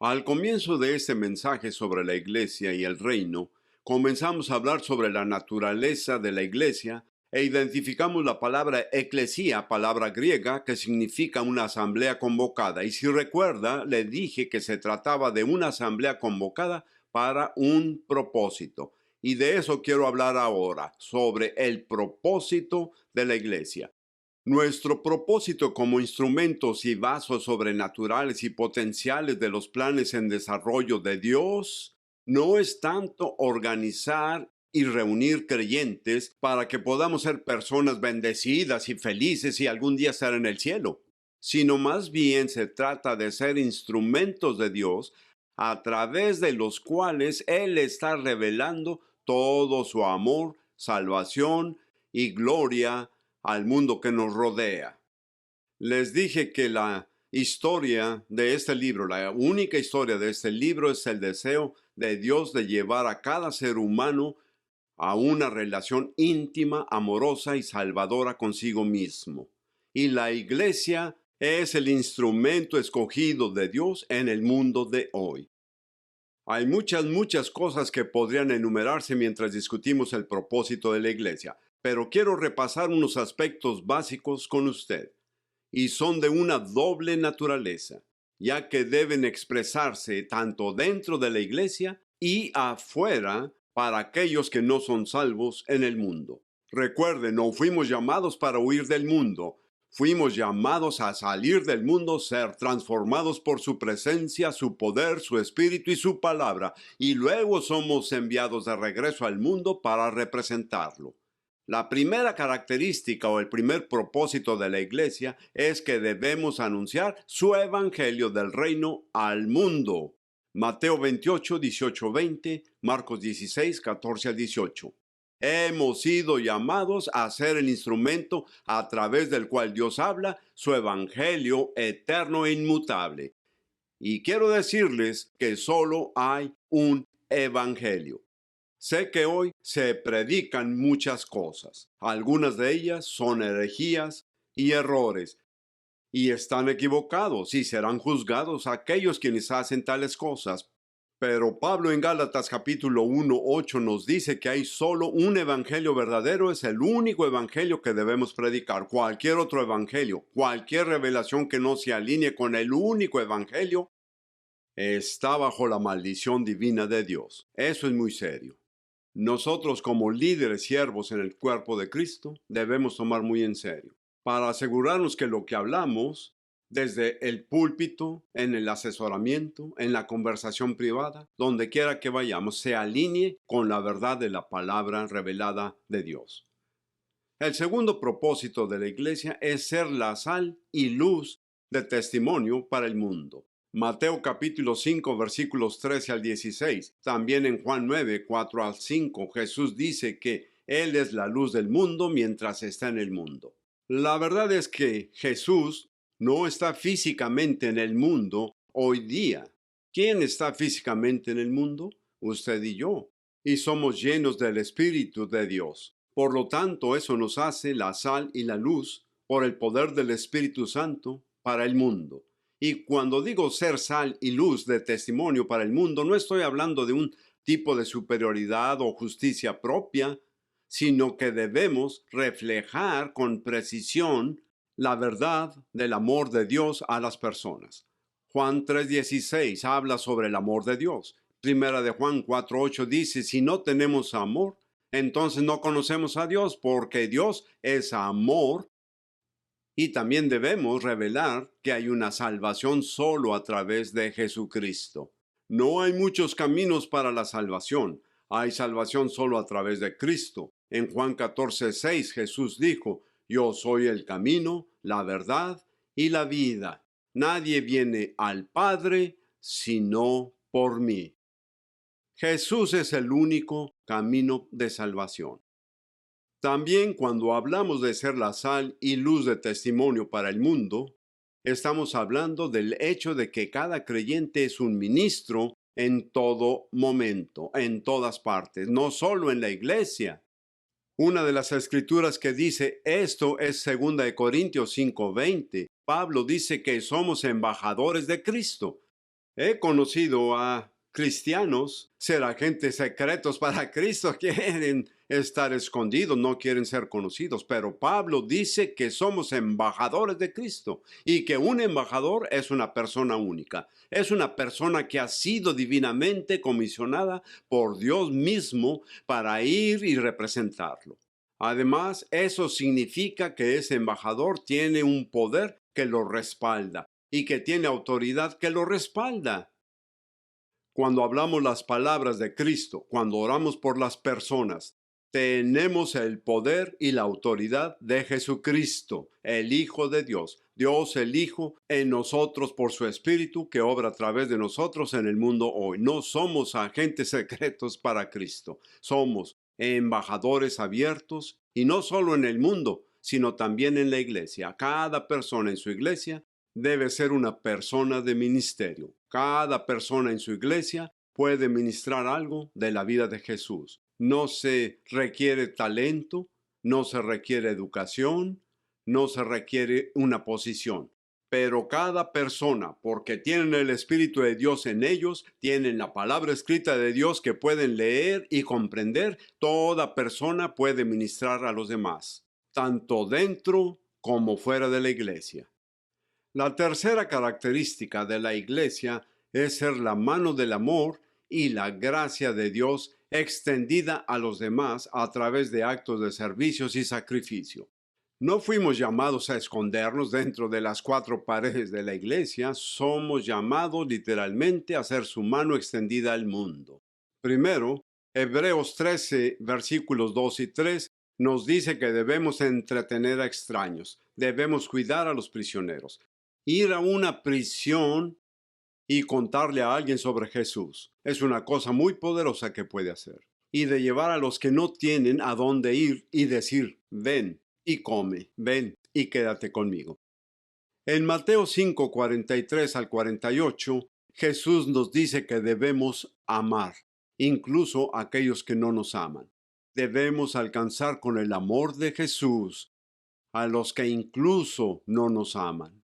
Al comienzo de este mensaje sobre la iglesia y el reino, comenzamos a hablar sobre la naturaleza de la iglesia e identificamos la palabra eclesía, palabra griega que significa una asamblea convocada. Y si recuerda, le dije que se trataba de una asamblea convocada para un propósito. Y de eso quiero hablar ahora, sobre el propósito de la iglesia. Nuestro propósito como instrumentos y vasos sobrenaturales y potenciales de los planes en desarrollo de Dios no es tanto organizar y reunir creyentes para que podamos ser personas bendecidas y felices y algún día estar en el cielo, sino más bien se trata de ser instrumentos de Dios a través de los cuales Él está revelando todo su amor, salvación y gloria al mundo que nos rodea. Les dije que la historia de este libro, la única historia de este libro es el deseo de Dios de llevar a cada ser humano a una relación íntima, amorosa y salvadora consigo mismo. Y la iglesia es el instrumento escogido de Dios en el mundo de hoy. Hay muchas cosas que podrían enumerarse mientras discutimos el propósito de la iglesia, pero quiero repasar unos aspectos básicos con usted, y son de una doble naturaleza, ya que deben expresarse tanto dentro de la iglesia y afuera para aquellos que no son salvos en el mundo. Recuerden, no fuimos llamados para huir del mundo. Fuimos llamados a salir del mundo, ser transformados por su presencia, su poder, su espíritu y su palabra, y luego somos enviados de regreso al mundo para representarlo. La primera característica o el primer propósito de la iglesia es que debemos anunciar su evangelio del reino al mundo. Mateo 28, 18, 20, Marcos 16, 14 al 18. Hemos sido llamados a ser el instrumento a través del cual Dios habla su evangelio eterno e inmutable. Y quiero decirles que solo hay un evangelio. Sé que hoy se predican muchas cosas. Algunas de ellas son herejías y errores. Y están equivocados y serán juzgados aquellos quienes hacen tales cosas. Pero Pablo en Gálatas capítulo 1:8 nos dice que hay solo un evangelio verdadero, es el único evangelio que debemos predicar. Cualquier otro evangelio, cualquier revelación que no se alinee con el único evangelio, está bajo la maldición divina de Dios. Eso es muy serio. Nosotros como líderes siervos en el cuerpo de Cristo debemos tomar muy en serio para asegurarnos que lo que hablamos desde el púlpito, en el asesoramiento, en la conversación privada, donde quiera que vayamos, se alinee con la verdad de la palabra revelada de Dios. El segundo propósito de la iglesia es ser la sal y luz de testimonio para el mundo. Mateo capítulo 5 versículos 13 al 16. También en Juan 9, 4 al 5, Jesús dice que Él es la luz del mundo mientras está en el mundo. La verdad es que Jesús no está físicamente en el mundo hoy día. ¿Quién está físicamente en el mundo? Usted y yo. Y somos llenos del Espíritu de Dios. Por lo tanto, eso nos hace la sal y la luz por el poder del Espíritu Santo para el mundo. Y cuando digo ser sal y luz de testimonio para el mundo, no estoy hablando de un tipo de superioridad o justicia propia, sino que debemos reflejar con precisión la verdad del amor de Dios a las personas. Juan 3:16 habla sobre el amor de Dios. Primera de Juan 4:8 dice, si no tenemos amor, entonces no conocemos a Dios, porque Dios es amor. Y también debemos revelar que hay una salvación solo a través de Jesucristo. No hay muchos caminos para la salvación. Hay salvación solo a través de Cristo. En Juan 14:6 Jesús dijo, yo soy el camino, la verdad y la vida. Nadie viene al Padre sino por mí. Jesús es el único camino de salvación. También cuando hablamos de ser la sal y luz de testimonio para el mundo, estamos hablando del hecho de que cada creyente es un ministro en todo momento, en todas partes, no solo en la iglesia. Una de las escrituras que dice esto es 2 Corintios 5:20. Pablo dice que somos embajadores de Cristo. He conocido a cristianos ser agentes secretos para Cristo, quieren estar escondidos, no quieren ser conocidos, pero Pablo dice que somos embajadores de Cristo y que un embajador es una persona única, es una persona que ha sido divinamente comisionada por Dios mismo para ir y representarlo. Además, eso significa que ese embajador tiene un poder que lo respalda y que tiene autoridad que lo respalda. Cuando hablamos las palabras de Cristo, cuando oramos por las personas, tenemos el poder y la autoridad de Jesucristo, el Hijo de Dios, Dios el Hijo en nosotros por su Espíritu que obra a través de nosotros en el mundo hoy. No somos agentes secretos para Cristo, somos embajadores abiertos y no solo en el mundo, sino también en la iglesia. Cada persona en su iglesia debe ser una persona de ministerio. Cada persona en su iglesia puede ministrar algo de la vida de Jesús. No se requiere talento, no se requiere educación, no se requiere una posición. Pero cada persona, porque tienen el Espíritu de Dios en ellos, tienen la palabra escrita de Dios que pueden leer y comprender, toda persona puede ministrar a los demás, tanto dentro como fuera de la iglesia. La tercera característica de la iglesia es ser la mano del amor y la gracia de Dios extendida a los demás a través de actos de servicios y sacrificio. No fuimos llamados a escondernos dentro de las cuatro paredes de la iglesia, somos llamados literalmente a ser su mano extendida al mundo. Primero, Hebreos 13, versículos 2 y 3 nos dice que debemos entretener a extraños, debemos cuidar a los prisioneros. Ir a una prisión y contarle a alguien sobre Jesús es una cosa muy poderosa que puede hacer. Y de llevar a los que no tienen a dónde ir y decir, ven y come, ven y quédate conmigo. En Mateo 5, 43 al 48, Jesús nos dice que debemos amar, incluso a aquellos que no nos aman. Debemos alcanzar con el amor de Jesús a los que incluso no nos aman.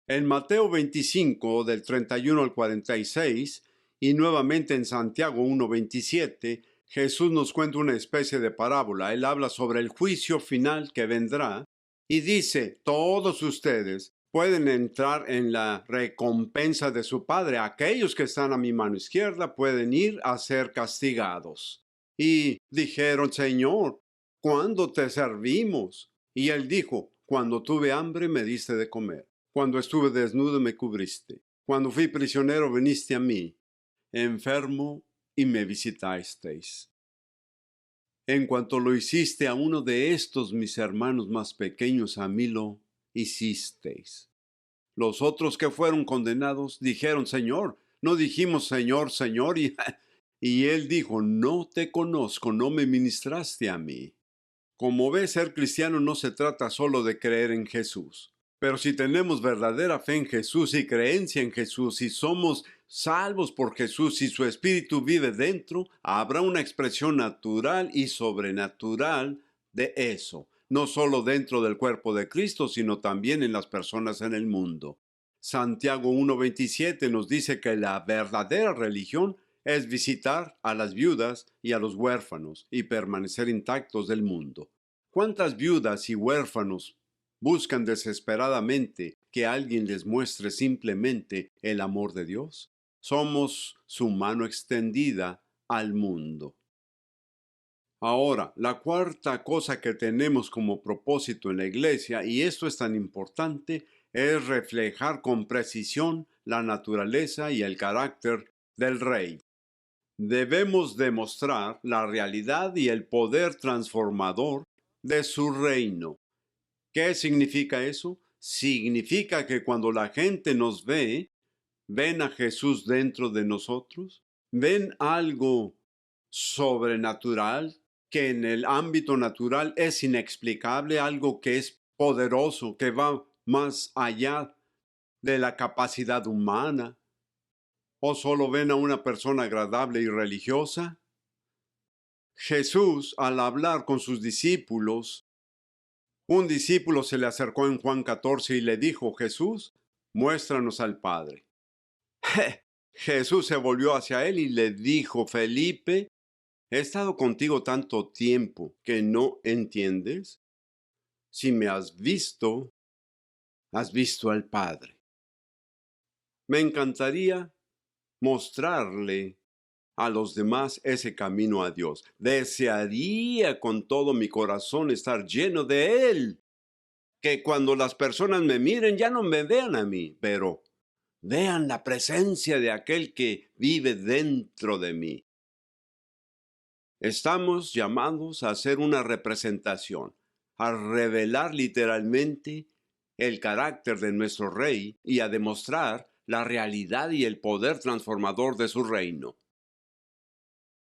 En Mateo 25, del 31 al 46, y nuevamente en Santiago 1:27, Jesús nos cuenta una especie de parábola. Él habla sobre el juicio final que vendrá y dice, todos ustedes pueden entrar en la recompensa de su Padre. Aquellos que están a mi mano izquierda pueden ir a ser castigados. Y dijeron, Señor, ¿cuándo te servimos? Y él dijo, cuando tuve hambre me diste de comer. Cuando estuve desnudo me cubriste. Cuando fui prisionero viniste a mí. Enfermo y me visitasteis. En cuanto lo hiciste a uno de estos mis hermanos más pequeños, a mí lo hicisteis. Los otros que fueron condenados dijeron, Señor, no dijimos Señor, Señor, y él dijo, no te conozco, no me ministraste a mí. Como ves, ser cristiano no se trata solo de creer en Jesús. Pero si tenemos verdadera fe en Jesús y creencia en Jesús y somos salvos por Jesús y su Espíritu vive dentro, habrá una expresión natural y sobrenatural de eso, no solo dentro del cuerpo de Cristo, sino también en las personas en el mundo. Santiago 1:27 nos dice que la verdadera religión es visitar a las viudas y a los huérfanos y permanecer intactos del mundo. ¿Cuántas viudas y huérfanos buscan desesperadamente que alguien les muestre simplemente el amor de Dios? Somos su mano extendida al mundo. Ahora, la cuarta cosa que tenemos como propósito en la iglesia, y esto es tan importante, es reflejar con precisión la naturaleza y el carácter del Rey. Debemos demostrar la realidad y el poder transformador de su reino. ¿Qué significa eso? Significa que cuando la gente nos ve, ven a Jesús dentro de nosotros, ven algo sobrenatural que en el ámbito natural es inexplicable, algo que es poderoso, que va más allá de la capacidad humana. ¿O solo ven a una persona agradable y religiosa? Jesús, al hablar con sus discípulos, un discípulo se le acercó en Juan 14 y le dijo, Jesús, muéstranos al Padre. Jesús se volvió hacia él y le dijo: Felipe, he estado contigo tanto tiempo que no entiendes. Si me has visto al Padre. Me encantaría mostrarle a los demás ese camino a Dios. Desearía con todo mi corazón estar lleno de Él. Que cuando las personas me miren ya no me vean a mí, pero vean la presencia de aquel que vive dentro de mí. Estamos llamados a hacer una representación, a revelar literalmente el carácter de nuestro Rey y a demostrar la realidad y el poder transformador de su reino.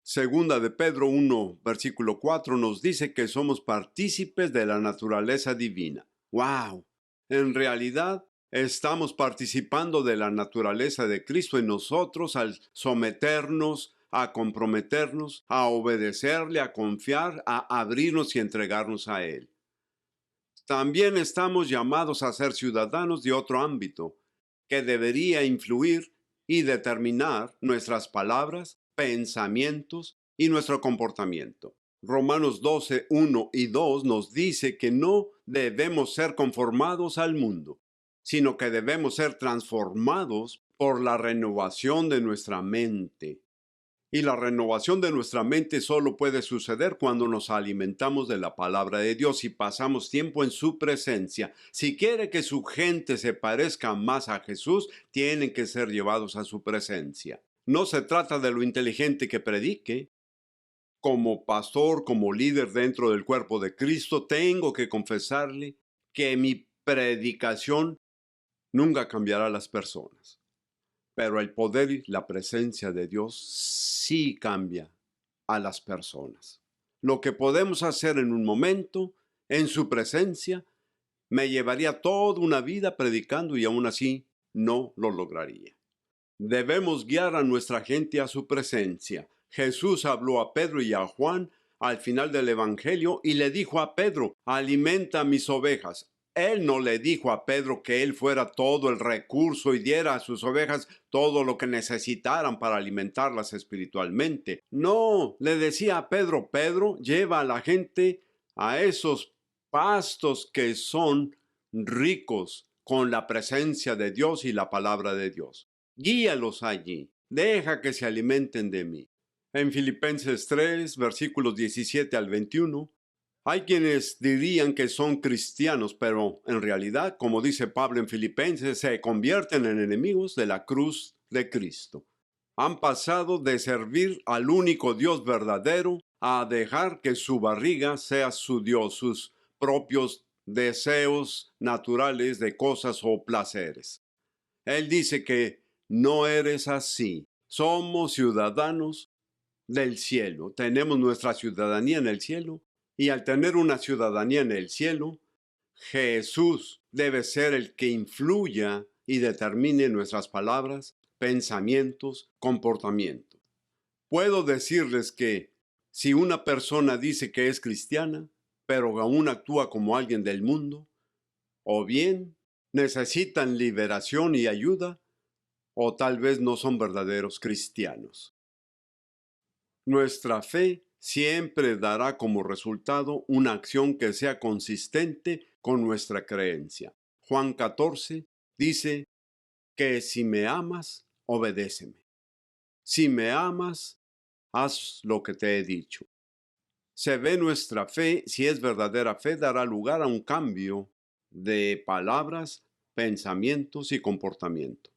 Segunda de Pedro 1, versículo 4 nos dice que somos partícipes de la naturaleza divina. ¡Wow! En realidad, estamos participando de la naturaleza de Cristo en nosotros al someternos, a comprometernos, a obedecerle, a confiar, a abrirnos y entregarnos a Él. También estamos llamados a ser ciudadanos de otro ámbito que debería influir y determinar nuestras palabras, pensamientos y nuestro comportamiento. Romanos 12, 1 y 2 nos dice que no debemos ser conformados al mundo, sino que debemos ser transformados por la renovación de nuestra mente. Y la renovación de nuestra mente solo puede suceder cuando nos alimentamos de la palabra de Dios y pasamos tiempo en su presencia. Si quiere que su gente se parezca más a Jesús, tienen que ser llevados a su presencia. No se trata de lo inteligente que predique. Como pastor, como líder dentro del cuerpo de Cristo, tengo que confesarle que mi predicación nunca cambiará a las personas. Pero el poder y la presencia de Dios sí cambia a las personas. Lo que podemos hacer en un momento, en su presencia, me llevaría toda una vida predicando y aún así no lo lograría. Debemos guiar a nuestra gente a su presencia. Jesús habló a Pedro y a Juan al final del Evangelio y le dijo a Pedro: alimenta mis ovejas. Él no le dijo a Pedro que él fuera todo el recurso y diera a sus ovejas todo lo que necesitaran para alimentarlas espiritualmente. No, le decía a Pedro: Pedro, lleva a la gente a esos pastos que son ricos con la presencia de Dios y la palabra de Dios. Guíalos allí, deja que se alimenten de mí. En Filipenses 3, versículos 17 al 21, hay quienes dirían que son cristianos, pero en realidad, como dice Pablo en Filipenses, se convierten en enemigos de la cruz de Cristo. Han pasado de servir al único Dios verdadero a dejar que su barriga sea su Dios, sus propios deseos naturales de cosas o placeres. Él dice que no eres así. Somos ciudadanos del cielo. Tenemos nuestra ciudadanía en el cielo. Y al tener una ciudadanía en el cielo, Jesús debe ser el que influya y determine nuestras palabras, pensamientos, comportamientos. Puedo decirles que si una persona dice que es cristiana, pero aún actúa como alguien del mundo, o bien necesitan liberación y ayuda, o tal vez no son verdaderos cristianos. Nuestra fe siempre dará como resultado una acción que sea consistente con nuestra creencia. Juan 14 dice que si me amas, obedéceme. Si me amas, haz lo que te he dicho. Se ve nuestra fe, si es verdadera fe, dará lugar a un cambio de palabras, pensamientos y comportamiento.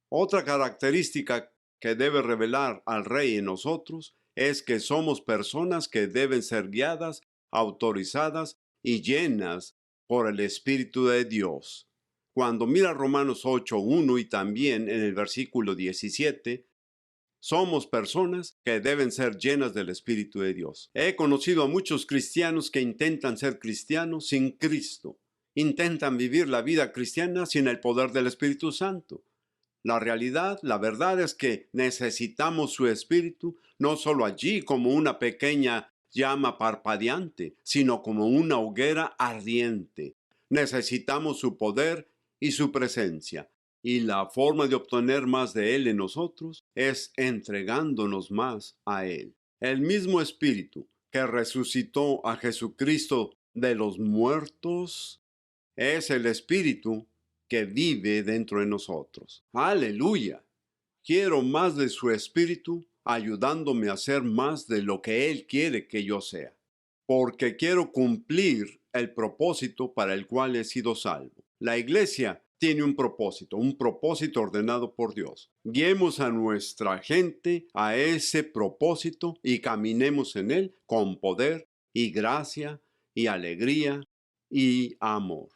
Otra característica que debe revelar al Rey en nosotros es que somos personas que deben ser guiadas, autorizadas y llenas por el Espíritu de Dios. Cuando mira Romanos 8:1 y también en el versículo 17, somos personas que deben ser llenas del Espíritu de Dios. He conocido a muchos cristianos que intentan ser cristianos sin Cristo. Intentan vivir la vida cristiana sin el poder del Espíritu Santo. La realidad, la verdad es que necesitamos su Espíritu, no solo allí como una pequeña llama parpadeante, sino como una hoguera ardiente. Necesitamos su poder y su presencia. Y la forma de obtener más de Él en nosotros es entregándonos más a Él. El mismo Espíritu que resucitó a Jesucristo de los muertos es el Espíritu que vive dentro de nosotros. Aleluya. Quiero más de su Espíritu ayudándome a ser más de lo que Él quiere que yo sea, porque quiero cumplir el propósito para el cual he sido salvo. La iglesia tiene un propósito ordenado por Dios. Guiemos a nuestra gente a ese propósito y caminemos en él con poder y gracia y alegría y amor.